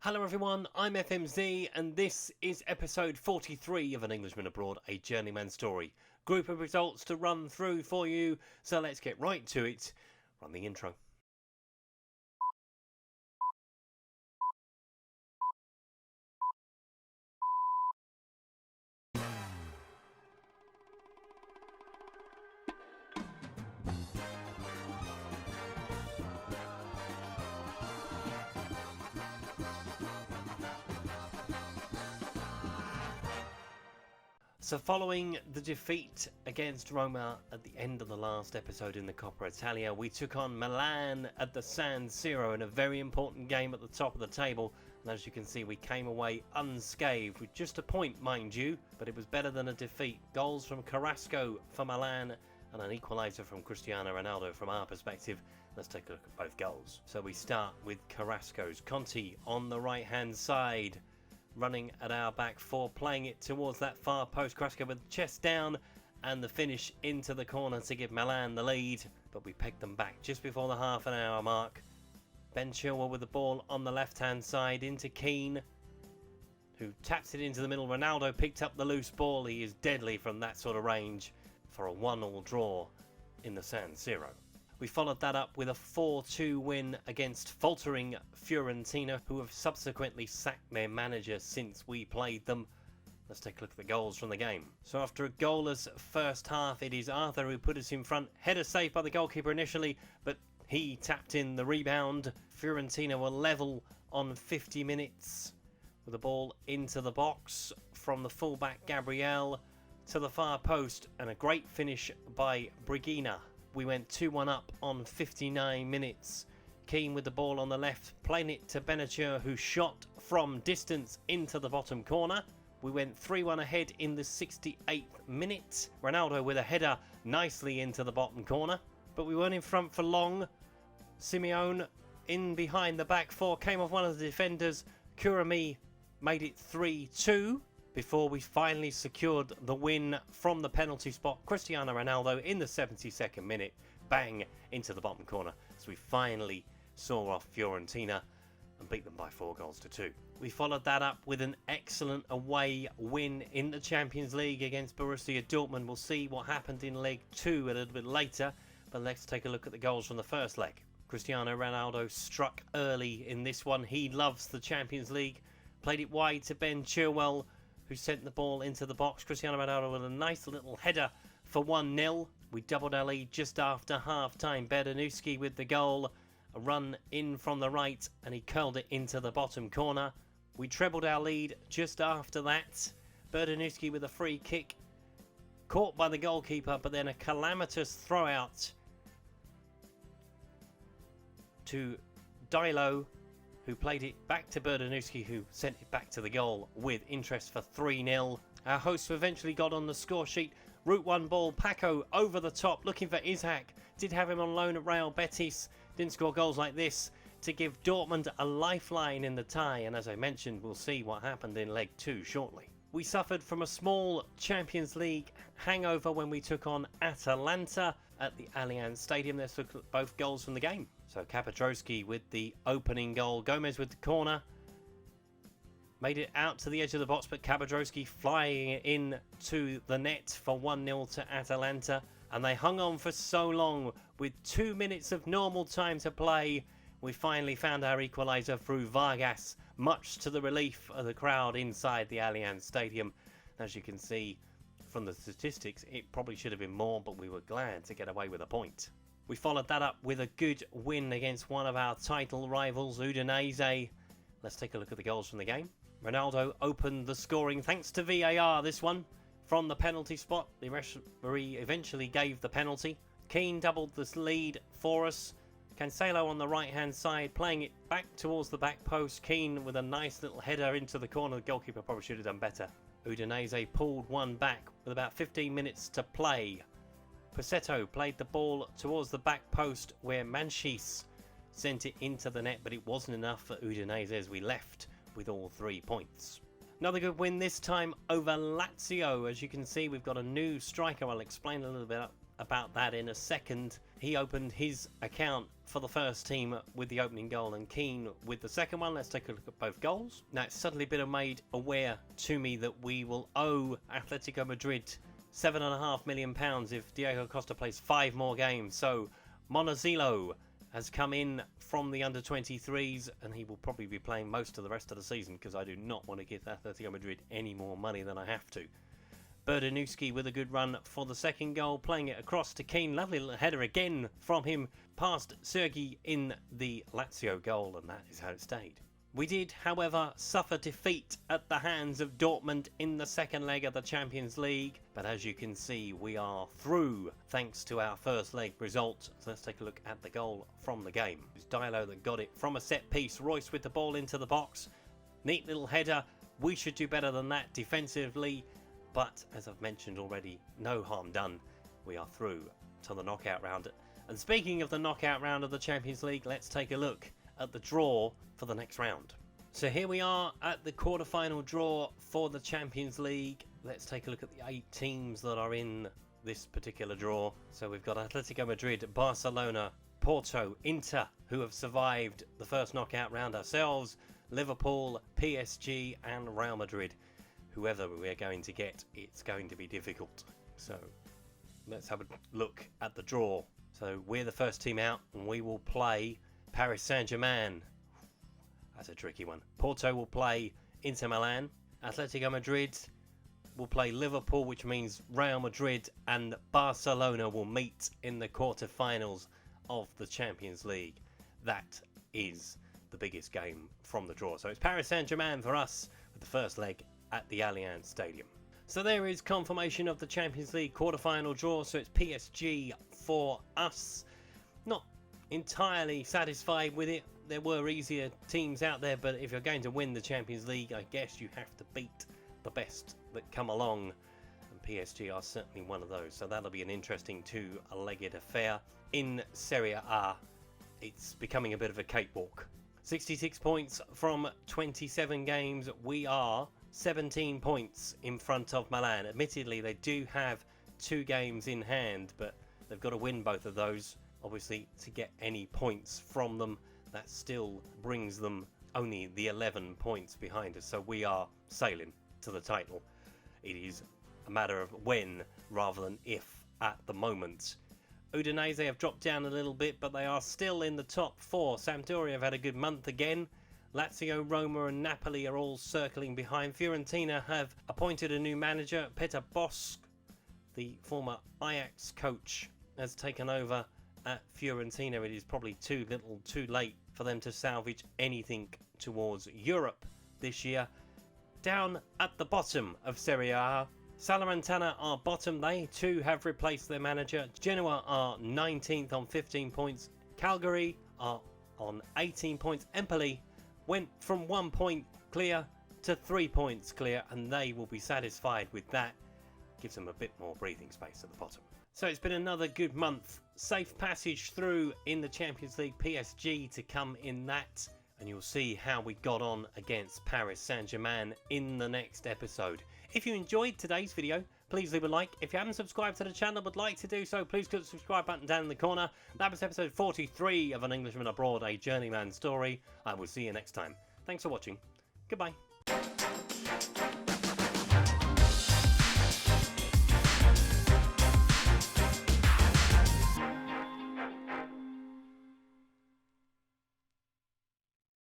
Hello everyone, I'm FMZ and this is episode 43 of An Englishman Abroad, a Journeyman Story. Group of results to run through for you, so let's get right to it. Run the intro. So following the defeat against Roma at the end of the last episode in the Coppa Italia, we took on Milan at the San Siro in a very important game at the top of the table. And as you can see, we came away unscathed with just a point, mind you, but it was better than a defeat. Goals from Carrasco for Milan and an equaliser from Cristiano Ronaldo from our perspective. Let's take a look at both goals. So we start with Carrasco's. Conti on the right hand side, running at our back four, playing it towards that far post. Carrasco with the chest down and the finish into the corner to give Milan the lead, but we pegged them back just before the half an hour mark. Ben Chilwell with the ball on the left hand side into Keane, who taps it into the middle. Ronaldo picked up the loose ball. He is deadly from that sort of range for a 1-1 draw in the San Siro. We followed that up with a 4-2 win against faltering Fiorentina, who have subsequently sacked their manager since we played them. Let's take a look at the goals from the game. So after a goalless first half, it is Arthur who put us in front. Header saved by the goalkeeper initially, but he tapped in the rebound. Fiorentina were level on 50 minutes with the ball into the box from the fullback Gabriel to the far post, and a great finish by Brigina. We went 2-1 up on 59 minutes. Keane with the ball on the left, playing it to Benacer, who shot from distance into the bottom corner. We went 3-1 ahead in the 68th minute. Ronaldo with a header nicely into the bottom corner. But we weren't in front for long. Simeone in behind the back four, came off one of the defenders. Kurami made it 3-2. Before we finally secured the win from the penalty spot. Cristiano Ronaldo in the 72nd minute, bang into the bottom corner, as we finally saw off Fiorentina and beat them by 4-2. We followed that up with an excellent away win in the Champions League against Borussia Dortmund. We'll see what happened in leg 2 a little bit later, but let's take a look at the goals from the first leg. Cristiano Ronaldo struck early in this one. He loves the Champions League. Played it wide to Ben Chilwell, who sent the ball into the box. Cristiano Ronaldo with a nice little header for 1-0. We doubled our lead just after half-time. Berdanuschi with the goal. A run in from the right, and he curled it into the bottom corner. We trebled our lead just after that. Berdanuschi with a free kick, caught by the goalkeeper, but then a calamitous throw-out to Dilo, who played it back to Berdanuschi, who sent it back to the goal with interest for 3-0. Our hosts eventually got on the score sheet. Route 1 ball, Paco over the top, looking for Ishak. Did have him on loan at Real Betis. Didn't score goals like this to give Dortmund a lifeline in the tie. And as I mentioned, we'll see what happened in leg 2 shortly. We suffered from a small Champions League hangover when we took on Atalanta at the Allianz Stadium. Let's look at both goals from the game. So Kapodrowski with the opening goal. Gomez with the corner. Made it out to the edge of the box, but Kapodrowski flying it in to the net for 1-0 to Atalanta. And they hung on for so long. With 2 minutes of normal time to play, we finally found our equaliser through Vargas, much to the relief of the crowd inside the Allianz Stadium. As you can see from the statistics, it probably should have been more, but we were glad to get away with a point. We followed that up with a good win against one of our title rivals, Udinese. Let's take a look at the goals from the game. Ronaldo opened the scoring thanks to VAR this one. From the penalty spot, the referee eventually gave the penalty. Keane doubled this lead for us. Cancelo on the right hand side, playing it back towards the back post. Keane with a nice little header into the corner. The goalkeeper probably should have done better. Udinese pulled one back with about 15 minutes to play. Pussetto played the ball towards the back post where Manchis sent it into the net, but it wasn't enough for Udinese as we left with all 3 points. Another good win this time over Lazio. As you can see, we've got a new striker. I'll explain a little bit about that in a second. He opened his account for the first team with the opening goal and Keane with the second one. Let's take a look at both goals. Now, it's suddenly been made aware to me that we will owe Atletico Madrid £7.5 million if Diego Costa plays 5 more games. So Monozilo has come in from the under-23s and he will probably be playing most of the rest of the season because I do not want to give Atletico Madrid any more money than I have to. Berdanowski with a good run for the second goal, playing it across to Keane. Lovely little header again from him past Sergi in the Lazio goal, and that is how it stayed. We did, however, suffer defeat at the hands of Dortmund in the second leg of the Champions League. But as you can see, we are through thanks to our first leg result. So let's take a look at the goal from the game. It was Dilo that got it from a set piece. Royce with the ball into the box. Neat little header. We should do better than that defensively. But as I've mentioned already, no harm done. We are through to the knockout round. And speaking of the knockout round of the Champions League, let's take a look at the draw for the next round. So here we are at the quarter-final draw for the Champions League. Let's take a look at the 8 teams that are in this particular draw. So we've got Atletico Madrid, Barcelona, Porto, Inter, who have survived the first knockout round, ourselves, Liverpool, PSG and Real Madrid. Whoever we're going to get, it's going to be difficult. So let's have a look at the draw. So we're the first team out and we will play Paris Saint-Germain. That's a tricky one. Porto will play Inter Milan. Atletico Madrid will play Liverpool, which means Real Madrid and Barcelona will meet in the quarter-finals of the Champions League. That is the biggest game from the draw. So it's Paris Saint-Germain for us with the first leg at the Allianz Stadium. So there is confirmation of the Champions League quarter-final draw. So it's PSG for us. Not entirely satisfied with it. There were easier teams out there, but if you're going to win the Champions League, I guess you have to beat the best that come along, and PSG are certainly one of those. So that'll be an interesting two-legged affair. In Serie A, it's becoming a bit of a cakewalk. 66 points from 27 games. We are 17 points in front of Milan. Admittedly, they do have 2 games in hand, but they've got to win both of those, obviously, to get any points from them. That still brings them only the 11 points behind us. So we are sailing to the title. It is a matter of when rather than if at the moment. Udinese have dropped down a little bit, but they are still in the top 4. Sampdoria have had a good month again. Lazio, Roma and Napoli are all circling behind. Fiorentina have appointed a new manager. Peter Bosz, the former Ajax coach, has taken over at Fiorentina. It is probably too little too late for them to salvage anything towards Europe this year. Down at the bottom of Serie A, Salernitana are bottom. They too have replaced their manager. Genoa are 19th on 15 points. Cagliari are on 18 points. Empoli went from 1 point clear to 3 points clear, and they will be satisfied with that. Gives them a bit more breathing space at the bottom. So it's been another good month. Safe passage through in the Champions League. PSG to come in that. And you'll see how we got on against Paris Saint-Germain in the next episode. If you enjoyed today's video, please leave a like. If you haven't subscribed to the channel but would like to do so, please click the subscribe button down in the corner. That was episode 43 of An Englishman Abroad, a Journeyman Story. I will see you next time. Thanks for watching. Goodbye.